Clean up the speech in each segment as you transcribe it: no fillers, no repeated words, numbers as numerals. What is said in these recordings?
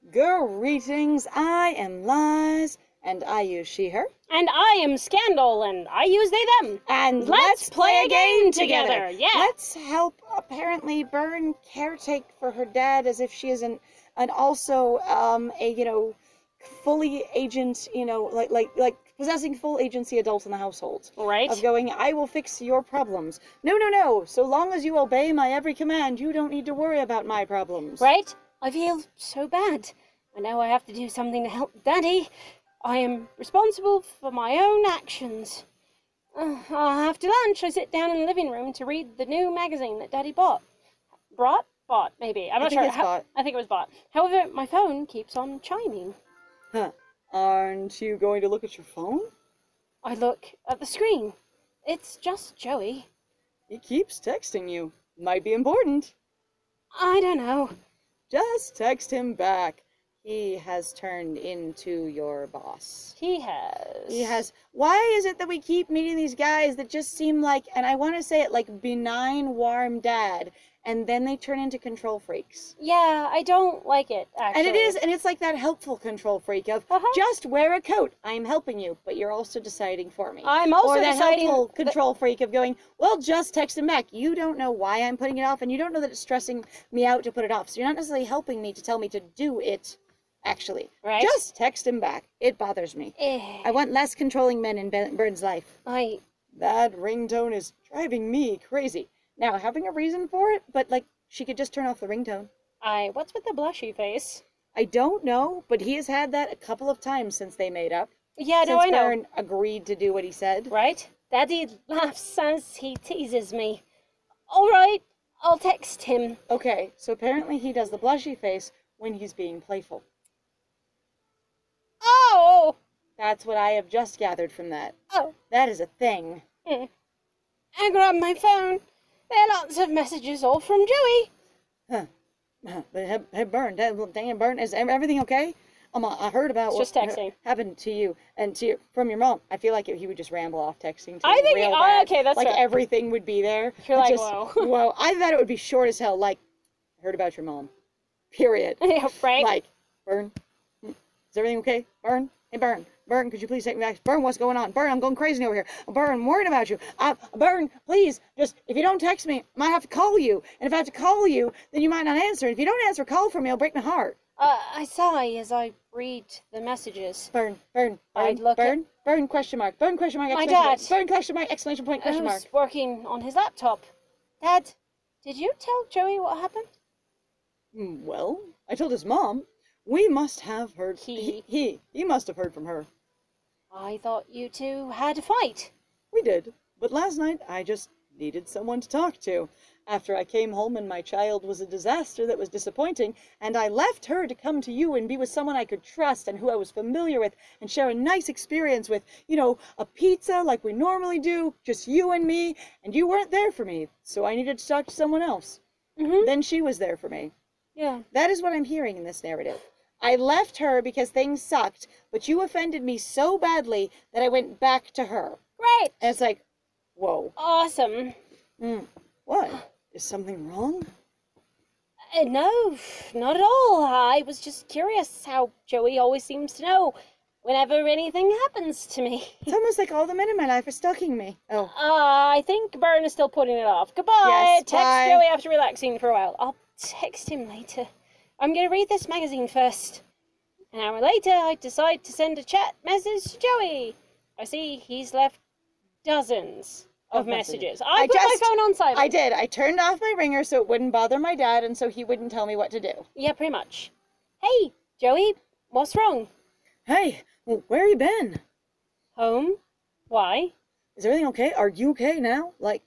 Greetings, I am Lies, and I use she, her. And I am Scandal, and I use they, them. And let's play a game together. Yeah. Let's help, apparently, Byrne caretake for her dad as if she is an also, fully agent, like possessing full agency adult in the household. Right. Of going, I will fix your problems. No. So long as you obey my every command, you don't need to worry about my problems. Right? I feel so bad. I know I have to do something to help Daddy. I am responsible for my own actions. After lunch, I sit down in the living room to read the new magazine that Daddy bought. Bought, maybe. I'm not sure. I think it was bought. However, my phone keeps on chiming. Huh. Aren't you going to look at your phone? I look at the screen. It's just Joey. He keeps texting you. Might be important. I don't know. Just text him back. He has turned into your boss. He has. He has. Why is it that we keep meeting these guys that just seem like, and I want to say it like benign, warm dad, and then they turn into control freaks? Yeah, I don't like it, actually. And it's like that helpful control freak of, just wear a coat, I'm helping you, but you're also deciding for me. I'm also deciding. Or that helpful control freak of going, well, just text him back. You don't know why I'm putting it off, and you don't know that it's stressing me out to put it off, so you're not necessarily helping me to tell me to do it. Actually, right? Just text him back. It bothers me. I want less controlling men in Byrne's life. That ringtone is driving me crazy. Now, having a reason for it, but, like, she could just turn off the ringtone. What's with the blushy face? I don't know, but he has had that a couple of times since they made up. Yeah, no, I know. Since Byrne agreed to do what he said. Right? Daddy laughs as he teases me. All right, I'll text him. Okay, so apparently he does the blushy face when he's being playful. Oh! That's what I have just gathered from that. Oh. That is a thing. I grabbed my phone. There are lots of messages, all from Joey. Hey, Byrne, dang, Byrne, is everything okay? I heard about what happened to you and from your mom. I feel like he would just ramble off texting to I you think, real bad. Okay, that's like right. Everything would be there. You're like, just, whoa. Whoa, I thought it would be short as hell, like, I heard about your mom. Period. Yeah, right? Like, Byrne, is everything okay? Byrne? Hey, Byrne, could you please take me back? Byrne, what's going on? Byrne, I'm going crazy over here. Byrne, I'm worried about you. Byrne, please, just, if you don't text me, I might have to call you. And if I have to call you, then you might not answer. And if you don't answer a call from me, it'll break my heart. I sigh as I read the messages. Byrne, question mark, exclamation my dad. point. Byrne, question mark, exclamation point, question mark. Who's working on his laptop. Dad, did you tell Joey what happened? Well, I told his mom. We must have heard. He must have heard from her. I thought you two had a fight. We did, but last night I just needed someone to talk to. After I came home and my child was a disaster that was disappointing, and I left her to come to you and be with someone I could trust and who I was familiar with and share a nice experience with, a pizza like we normally do, just you and me, and you weren't there for me, so I needed to talk to someone else. Then she was there for me. Yeah. That is what I'm hearing in this narrative. I left her because things sucked, but you offended me so badly that I went back to her. Great. And it's like, whoa. Awesome. What? Is something wrong? No, not at all. I was just curious how Joey always seems to know whenever anything happens to me. It's almost like all the men in my life are stalking me. Oh. I think Byrne is still putting it off. Goodbye. Yes, text bye. Joey after relaxing for a while. I'll text him later. I'm going to read this magazine first. An hour later, I decide to send a chat message to Joey. I see he's left dozens of messages. I put my phone on silent. I did. I turned off my ringer so it wouldn't bother my dad and so he wouldn't tell me what to do. Yeah, pretty much. Hey, Joey, what's wrong? Hey, where you been? Home. Why? Is everything okay? Are you okay now? Like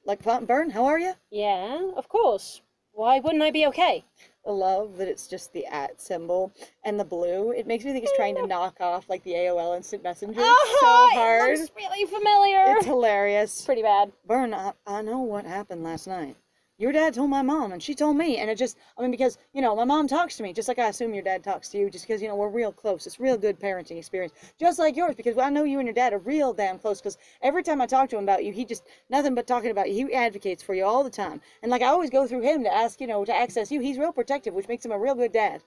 Byrne, how are you? Yeah, of course. Why wouldn't I be okay? I love that it's just the @ symbol and the blue. It makes me think it's trying to knock off like the AOL Instant Messenger. It's so hard. It looks really familiar. It's hilarious. It's pretty bad. Byrne, I know what happened last night. Your dad told my mom, and she told me, and it just, because, my mom talks to me, just like I assume your dad talks to you, just because, we're real close. It's real good parenting experience, just like yours, because I know you and your dad are real damn close, because every time I talk to him about you, he just, nothing but talking about you. He advocates for you all the time. And, I always go through him to ask, to access you. He's real protective, which makes him a real good dad.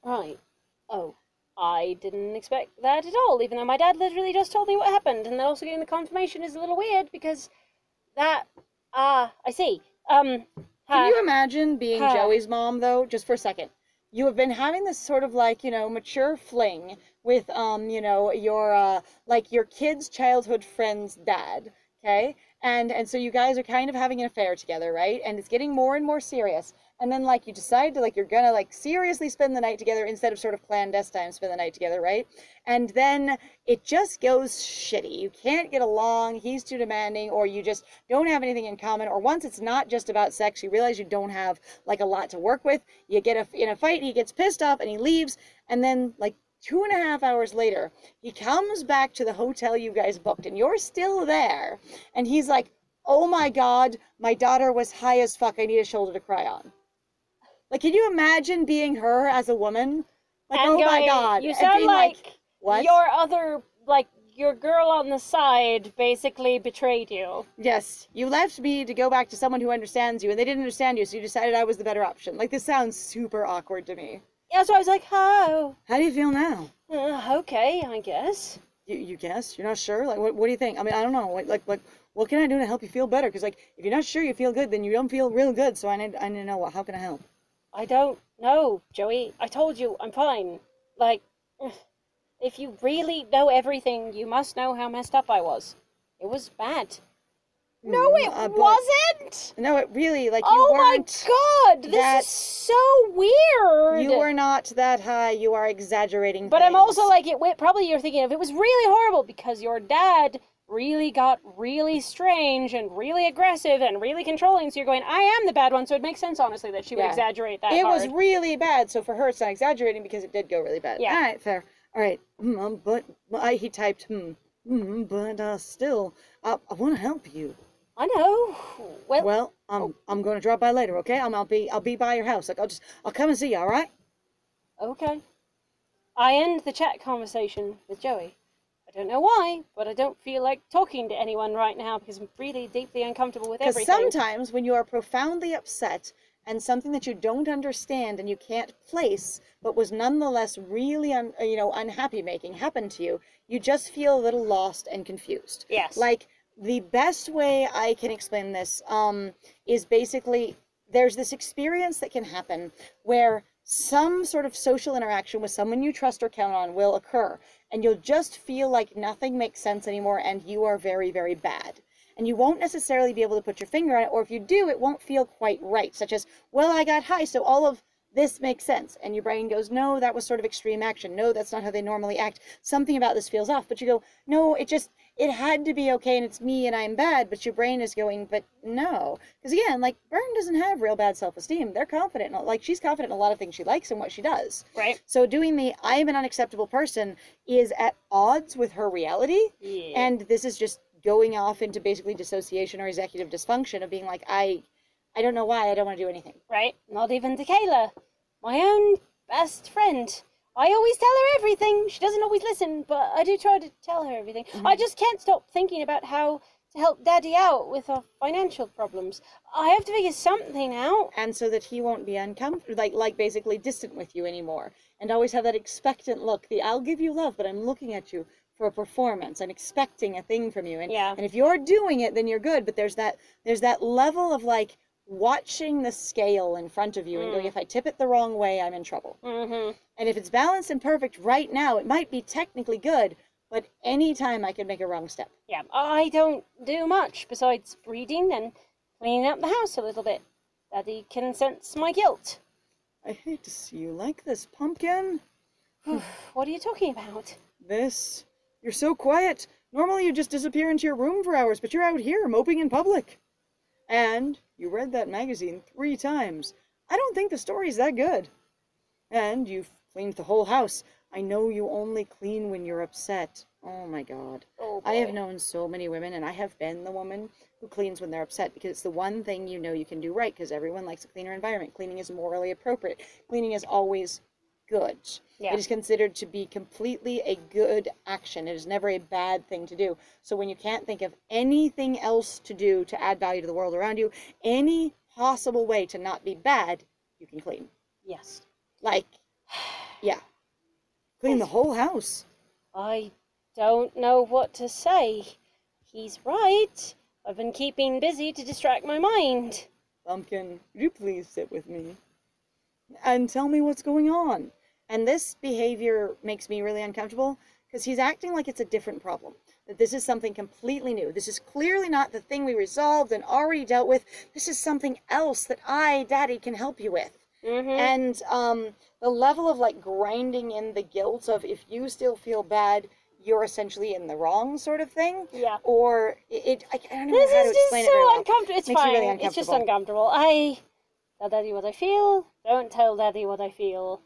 Right. Oh, I didn't expect that at all, even though my dad literally just told me what happened, and also getting the confirmation is a little weird, because that... I see. Can you imagine being Joey's mom, though, just for a second? You have been having this sort of, like, you know, mature fling with, you know, your, like, your kid's childhood friend's dad, okay? And so you guys are kind of having an affair together, right? And it's getting more and more serious. And then, like, you decide to, like, you're gonna, like, seriously spend the night together instead of sort of clandestine spend the night together, right? And then it just goes shitty. You can't get along, he's too demanding, or you just don't have anything in common, or once it's not just about sex, you realize you don't have, like, a lot to work with. You get in a fight, he gets pissed off, and he leaves, and then, like, 2.5 hours later, he comes back to the hotel you guys booked, and you're still there, and he's like, oh my God, my daughter was high as fuck, I need a shoulder to cry on. Like, can you imagine being her as a woman? Like, and oh my God. You sound like what? Your other, like, your girl on the side basically betrayed you. Yes, you left me to go back to someone who understands you, and they didn't understand you, so you decided I was the better option. Like, this sounds super awkward to me. Yeah, so I was like, oh. How do you feel now? Okay, I guess. You guess? You're not sure? Like, what do you think? I mean, I don't know. Like, what can I do to help you feel better? Because, like, if you're not sure you feel good, then you don't feel real good, so I need to know how can I help? I don't know, Joey. I told you, I'm fine. Like, if you really know everything, you must know how messed up I was. It was bad. No, it wasn't! No, it really, like, you oh weren't... Oh my God, this is so weird! You were not that high, you are exaggerating But things. I'm also like, probably you're thinking of, it was really horrible because your dad really got really strange and really aggressive and really controlling, so you're going, I am the bad one, so it makes sense, honestly, that she would exaggerate that It hard. was really bad, so for her it's not exaggerating because it did go really bad. Yeah. Alright, fair. Alright, he typed, but still, I want to help you. I know. Well, I'm going to drop by later, okay? I'll be by your house. Like, I'll come and see you, alright? Okay. I end the chat conversation with Joey. I don't know why, but I don't feel like talking to anyone right now because I'm really deeply uncomfortable with everything. Because sometimes when you are profoundly upset and something that you don't understand and you can't place, but was nonetheless really unhappy making happen to you, you just feel a little lost and confused. Yes. Like, the best way I can explain this is basically there's this experience that can happen where some sort of social interaction with someone you trust or count on will occur, and you'll just feel like nothing makes sense anymore and you are very, very bad. And you won't necessarily be able to put your finger on it, or if you do, it won't feel quite right, such as, well, I got high, so all of this makes sense. And your brain goes, no, that was sort of extreme action. No, that's not how they normally act. Something about this feels off. But you go, no, it had to be okay and it's me and I'm bad. But your brain is going, but no. Because again, like, Bern doesn't have real bad self-esteem. They're confident. Like, she's confident in a lot of things she likes and what she does. Right. So doing the I am an unacceptable person is at odds with her reality. Yeah. And this is just going off into basically dissociation or executive dysfunction of being like, I don't know why I don't want to do anything. Right. Not even to Kayla, my own best friend. I always tell her everything. She doesn't always listen, but I do try to tell her everything. I just can't stop thinking about how to help Daddy out with our financial problems. I have to figure something out. And so that he won't be uncomfortable, like basically distant with you anymore. And always have that expectant look. I'll give you love, but I'm looking at you for a performance. I'm expecting a thing from you. And if you're doing it, then you're good. But there's that level of like, watching the scale in front of you and going, if I tip it the wrong way, I'm in trouble. And if it's balanced and perfect right now, it might be technically good, but any time I could make a wrong step. Yeah, I don't do much besides reading and cleaning up the house a little bit. Daddy can sense my guilt. I hate to see you like this, Pumpkin. What are you talking about? This. You're so quiet. Normally you just disappear into your room for hours, but you're out here moping in public. And you read that magazine 3 times. I don't think the story's that good. And you've cleaned the whole house. I know you only clean when you're upset. Oh my God. Oh boy. I have known so many women, and I have been the woman who cleans when they're upset, because it's the one thing you know you can do right, because everyone likes a cleaner environment. Cleaning is morally appropriate. Cleaning is always good. Yeah. It is considered to be completely a good action. It is never a bad thing to do. So when you can't think of anything else to do to add value to the world around you, any possible way to not be bad, you can clean. Yes. Like, Yeah. Clean the whole house. I don't know what to say. He's right. I've been keeping busy to distract my mind. Pumpkin, would you please sit with me? And tell me what's going on. And this behavior makes me really uncomfortable because he's acting like it's a different problem. That this is something completely new. This is clearly not the thing we resolved and already dealt with. This is something else that I, Daddy, can help you with. And the level of like grinding in the guilt of if you still feel bad, you're essentially in the wrong sort of thing. Yeah. Or I don't know how to explain it very well. This is so uncomfortable. It's Makes fine. me really It's just uncomfortable. uncomfortable. Tell Daddy what I feel. Don't tell Daddy what I feel.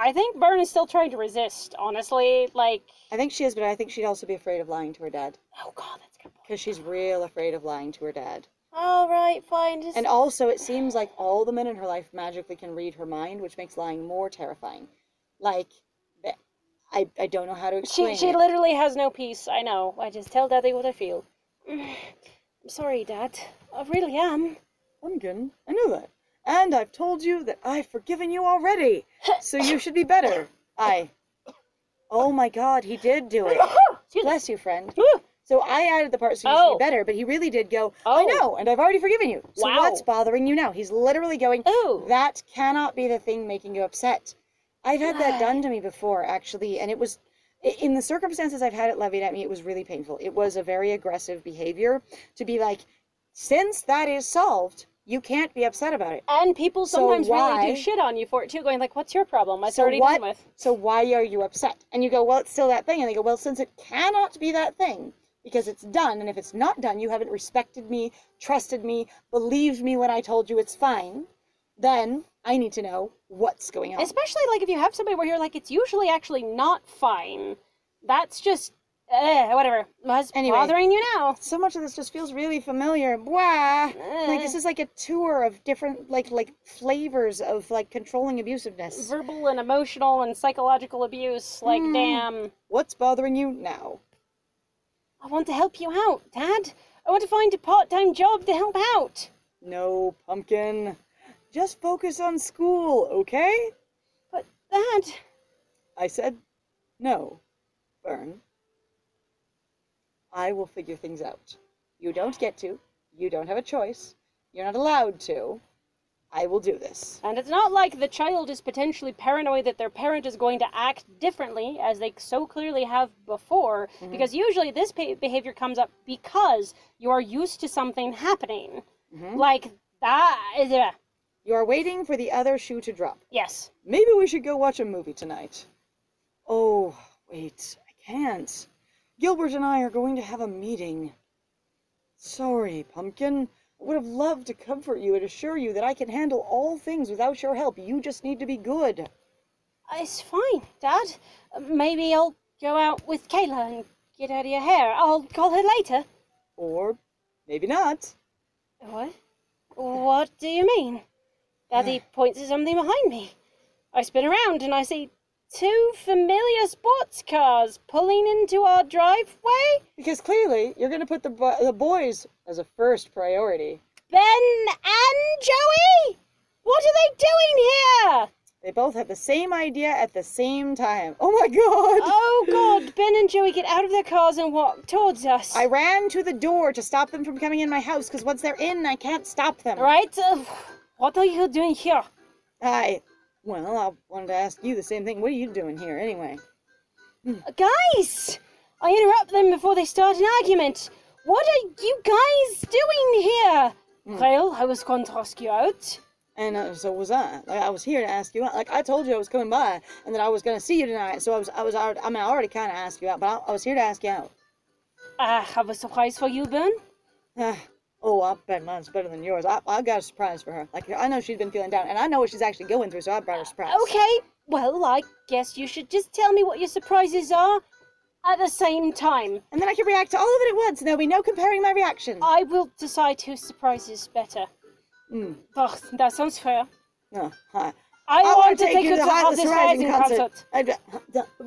I think Bern is still trying to resist, honestly. Like, I think she is, but I think she'd also be afraid of lying to her dad. oh god, that's a good point. Because she's real afraid of lying to her dad. All right, fine. And also, it seems like all the men in her life magically can read her mind, which makes lying more terrifying. Like, I don't know how to explain She it. literally has no peace. I know. I just tell Daddy what I feel. I'm sorry, Dad. I really am. Pumpkin, I know that. And I've told you that I've forgiven you already. So you should be better. Oh my god, he did do it. Bless you, friend. So I added the part so you should be better, but he really did go, I know, and I've already forgiven you. So what's bothering you now? He's literally going, that cannot be the thing making you upset. I've had that done to me before, actually, and it was, in the circumstances I've had it levied at me, it was really painful. It was a very aggressive behavior to be like, since that is solved, you can't be upset about it. And people sometimes really do shit on you for it too, going like, what's your problem? It's already done with. So why are you upset? And you go, well, it's still that thing. And they go, well, since it cannot be that thing, because it's done, and if it's not done, you haven't respected me, trusted me, believed me when I told you it's fine, then I need to know what's going on. Especially like if you have somebody where you're like, it's usually actually not fine. That's just, whatever. What's bothering you now? So much of this just feels really familiar. Blah. Like this is like a tour of different like flavors of like controlling abusiveness. Verbal and emotional and psychological abuse. Like, damn. What's bothering you now? I want to help you out, Dad. I want to find a part-time job to help out. No, Pumpkin. Just focus on school, okay? But, Dad... I said no, Fern. I will figure things out. You don't get to. You don't have a choice. You're not allowed to. I will do this. And it's not like the child is potentially paranoid that their parent is going to act differently, as they so clearly have before, because usually this behavior comes up because you are used to something happening. Like, that... You are waiting for the other shoe to drop. Yes. Maybe we should go watch a movie tonight. Oh, wait, I can't. Gilbert and I are going to have a meeting. Sorry, Pumpkin. I would have loved to comfort you and assure you that I can handle all things without your help. You just need to be good. It's fine, Dad. Maybe I'll go out with Kayla and get out of your hair. I'll call her later. Or maybe not. What? What do you mean? Daddy points at something behind me. I spin around and I see two familiar sports cars pulling into our driveway. Because clearly, you're going to put the boys as a first priority. Ben and Joey? What are they doing here? They both had the same idea at the same time. Oh my god! Oh god, Ben and Joey get out of their cars and walk towards us. I ran to the door to stop them from coming in my house, because once they're in, I can't stop them. Right? What are you doing here? Well, I wanted to ask you the same thing. What are you doing here, anyway? Guys! I interrupt them before they start an argument. What are you guys doing here? Well, I was going to ask you out. And so was I. Like, I was here to ask you out. Like, I told you I was coming by, and that I was going to see you tonight. So I already kind of asked you out, but I was here to ask you out. I have a surprise for you, Ben. Oh, I bet mine's better than yours. I got a surprise for her. Like, I know she's been feeling down, and I know what she's actually going through, so I brought her a surprise. Okay, well, I guess you should just tell me what your surprises are at the same time. And then I can react to all of it at once, and there'll be no comparing my reactions. I will decide whose surprise is better. Oh, that sounds fair. Oh, hi. I want to take you to this Rising concert.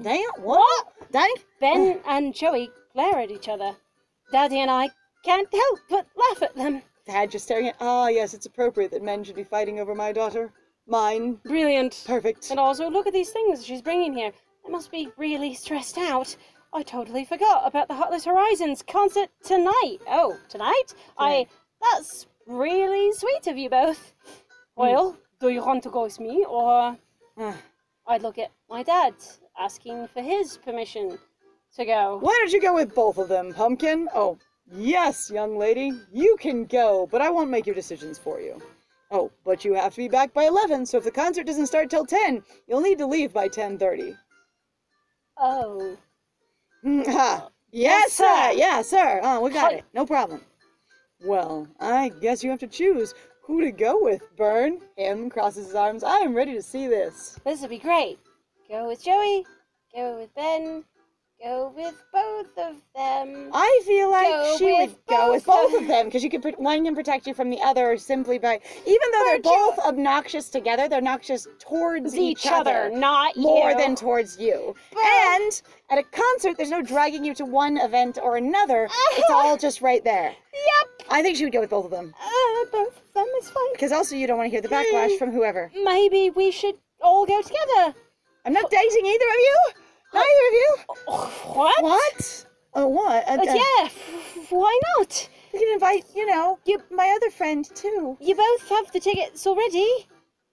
Damn, what? Dang? Ben and Joey glare at each other. Daddy and I can't help but laugh at them. Dad just staring at, yes, it's appropriate that men should be fighting over my daughter. Mine. Brilliant. Perfect. And also, look at these things she's bringing here. They must be really stressed out. I totally forgot about the Heartless Horizons concert tonight. Oh, tonight? That's really sweet of you both. Well, do you want to go with me, or I'd look at my dad, asking for his permission to go. Why don't you go with both of them, Pumpkin? Oh, yes, young lady, you can go, but I won't make your decisions for you. Oh, but you have to be back by 11, so if the concert doesn't start till 10, you'll need to leave by 10:30. Oh. Yes, sir! Yeah, sir! Oh, we got it. No problem. Well, I guess you have to choose who to go with, Burn. Him crosses his arms. I am ready to see this. This would be great. Go with Joey, go with Ben, go with both of them. I feel like she would go with both of of them, because one can protect you from the other simply by, even though they're both obnoxious together, they're obnoxious towards each other, not more you. than towards you. But- And at a concert, there's no dragging you to one event or another. It's all just right there. Yep. I think she would go with both of them, Both of them is fine. because also you don't want to hear the backlash from whoever. Maybe we should all go together. I'm not dating either of you. Neither of you. What? What? Oh, what? Yeah, why not? We can invite, my other friend too. You both have the tickets already.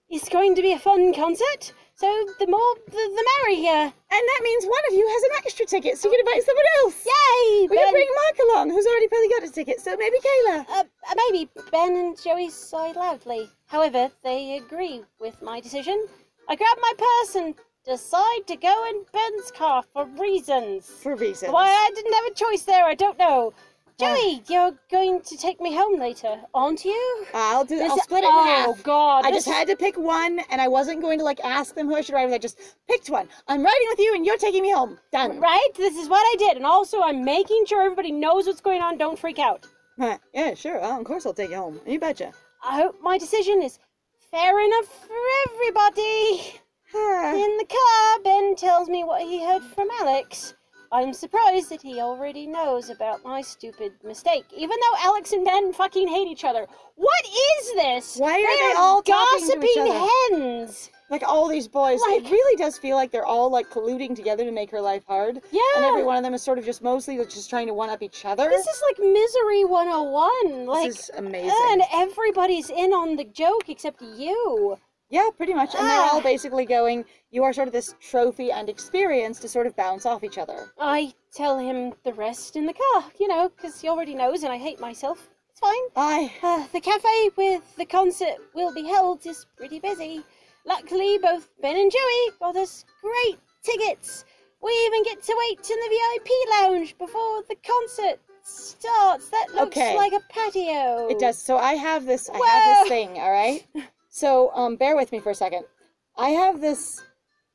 It's going to be a fun concert, so the more the merrier. And that means one of you has an extra ticket, so you can invite someone else. Yay! We can bring Mark along, who's already probably got a ticket, so maybe Kayla. Maybe Ben and Joey sigh loudly. However, they agree with my decision. I grab my purse and decide to go in Ben's car for reasons. For reasons. Why I didn't have a choice there, I don't know. Joey, you're going to take me home later, aren't you? I'll split it in half. Oh, God. I just had to pick one, and I wasn't going to, ask them who I should ride with. I just picked one. I'm riding with you, and you're taking me home. Done. Right? This is what I did. And also, I'm making sure everybody knows what's going on. Don't freak out. Yeah, sure. Of course I'll take you home. You betcha. I hope my decision is fair enough for everybody. In the car, Ben tells me what he heard from Alex. I'm surprised that he already knows about my stupid mistake, even though Alex and Ben fucking hate each other. What is this? Why are they all talking to each gossiping other? hens? Like, all these boys, it really does feel like they're all, colluding together to make her life hard. Yeah. And every one of them is sort of just mostly just trying to one-up each other. This is like Misery 101. This is amazing. And everybody's in on the joke except you. Yeah, pretty much. And they're all basically going, you are sort of this trophy and experience to sort of bounce off each other. I tell him the rest in the car, because he already knows and I hate myself. It's fine. The cafe where the concert will be held is pretty busy. Luckily, both Ben and Joey got us great tickets. We even get to wait in the VIP lounge before the concert starts. That looks like a patio. It does. So I have this thing, all right? So, bear with me for a second. I have this,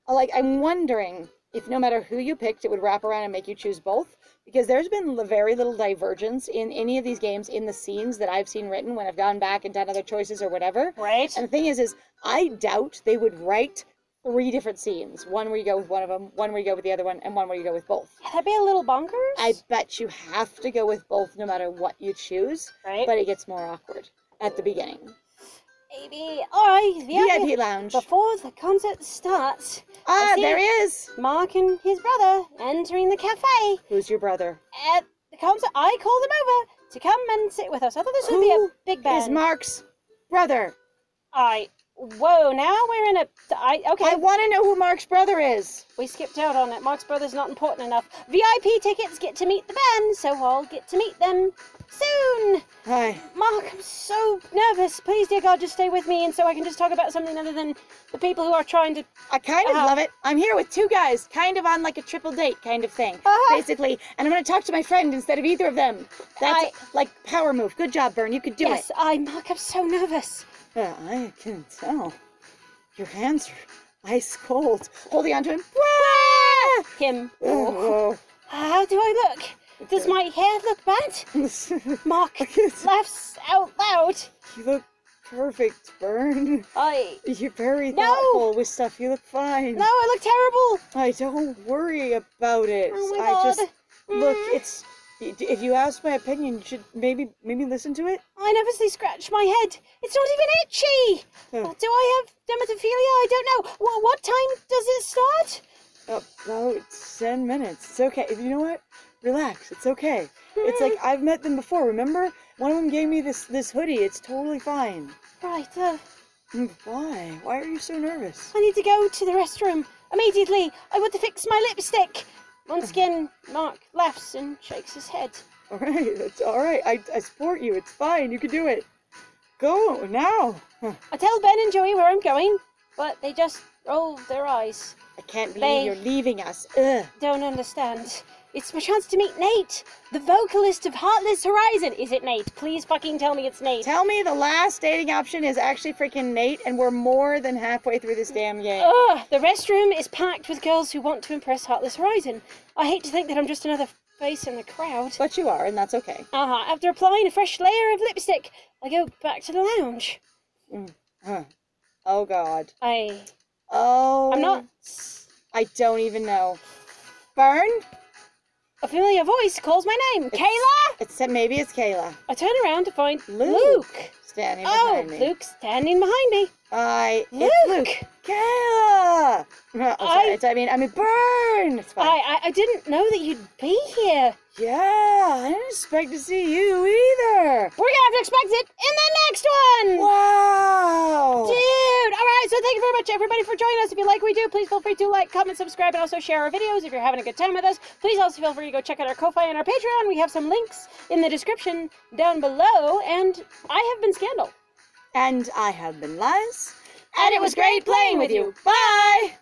I'm wondering if no matter who you picked, it would wrap around and make you choose both. Because there's been very little divergence in any of these games in the scenes that I've seen written when I've gone back and done other choices or whatever. Right. And the thing is I doubt they would write 3 different scenes. One where you go with one of them, one where you go with the other one, and one where you go with both. That'd be a little bonkers. I bet you have to go with both no matter what you choose. Right. But it gets more awkward at the beginning. Maybe. Alright, VIP lounge. Before the concert starts. There he is. Mark and his brother entering the cafe. Who's your brother? At the concert, I called him over to come and sit with us. I thought this would be a big band. Is Mark's brother? Whoa, now we're in okay. I want to know who Mark's brother is. We skipped out on it. Mark's brother's not important enough. VIP tickets get to meet the band, so I'll get to meet them soon. Hi. Mark, I'm so nervous. Please, dear God, just stay with me and so I can just talk about something other than the people who are trying to... I kind of love it. I'm here with 2 guys, kind of on a triple date kind of thing, basically. And I'm going to talk to my friend instead of either of them. That's power move. Good job, Bern. You could do it. Yes, Mark, I'm so nervous. I can tell. Your hands are ice cold. Holding on to him. Him. Oh. How do I look? Does my hair look bad? Mark laughs out loud. You look perfect, Bern. You're very No. thoughtful with stuff. You look fine. No, I look terrible. I don't worry about it. Oh my I God. just look. It's If you ask my opinion, you should maybe listen to it. I nervously scratch my head. It's not even itchy. Huh. Do I have dermatophilia? I don't know. What time does it start? About 10 minutes. It's okay. You know what? Relax. It's okay. It's like I've met them before. Remember? One of them gave me this hoodie. It's totally fine. Right. Why? Why are you so nervous? I need to go to the restroom immediately. I want to fix my lipstick. Once again, Mark laughs and shakes his head. All right. That's all right. I support you. It's fine. You can do it. Go now. I tell Ben and Joey where I'm going, but they just roll their eyes. I can't believe you're leaving us. Ugh. Don't understand. It's my chance to meet Nate, the vocalist of Heartless Horizon. Is it Nate? Please fucking tell me it's Nate. Tell me the last dating option is actually freaking Nate, and we're more than halfway through this damn game. Ugh, the restroom is packed with girls who want to impress Heartless Horizon. I hate to think that I'm just another face in the crowd. But you are, and that's okay. After applying a fresh layer of lipstick, I go back to the lounge. Oh, God. I'm not. I don't even know. Fern? A familiar voice calls my name. Kayla? Maybe it's Kayla. I turn around to find Luke. Standing behind me. Luke's standing behind me. It's Luke. Kayla! I mean, Burn! It's fine. I didn't know that you'd be here. Yeah, I didn't expect to see you either. We're gonna have to expect it in the next one! Wow! Dude! Alright, so thank you very much, everybody, for joining us. If you like what we do, please feel free to like, comment, subscribe, and also share our videos. If you're having a good time with us, please also feel free to go check out our Ko-Fi and our Patreon. We have some links in the description down below. And I have been Scandal. And I have been Liz. And it was great playing with you. Bye!